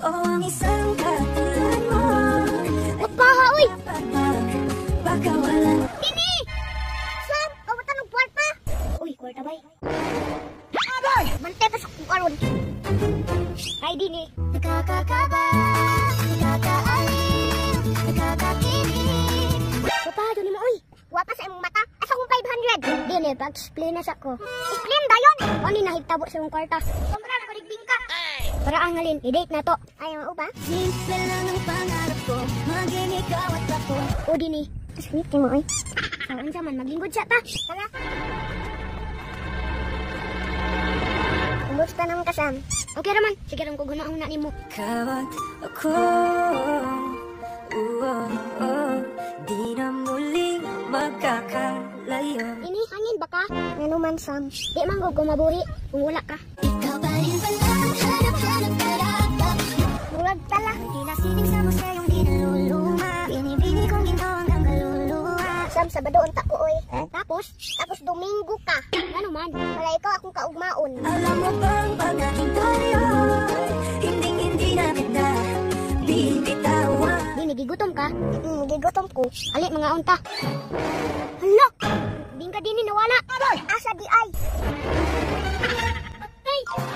o ang isang katulad mo. Magpaha, uy! Baka wala. Dini! Sam, kawatan ng kwarta. Uy, kwarta bay. Abay! Bantay pa sa kukaron. Ay, Dini. Nakakakaba, nakakaalim, nakakakilig. Papado ni mo, uy. Wapa sa imong mata. Asa kong 500? Dini, pag-explain na sa ko. Explain dayon! O ni nahitabo sa imong kwarta. Kumpara na kurigbing ka. Para ang halin, i-date na to. Ayaw mo ba? Simple lang ang pangarap ko, maging ikaw at ako. O, Dini. Sweet mo, uy. Saan sa man, maglingkod siya ta. Tara. Kumusta naman ka, Sam? Okay naman. Sige rin ko guna-una ni mo. Kawat ako, di na muling magkakalayo. Ini, hangin ba ka? Ano man, Sam? Di man ko gumabuhi kung wala ka. Ikaw pa rin pala ang hanap-hanap karapat. Bulag pala. Tinasinig sa museyong di naluluma. Binibini kong ginto hanggang kaluluwa. Sam, Sabado unta ko, oy. Tapos Domingo ka. Ano man? Wala ikaw akong kaugmaon. Alam mo bang pag-aking tayo, hindi na kita bibitawan. Dini, gigutom ka? Gigutom ko. Ali, mga unta. Hala! Ding ka, Dini, nawala. Asa di ay?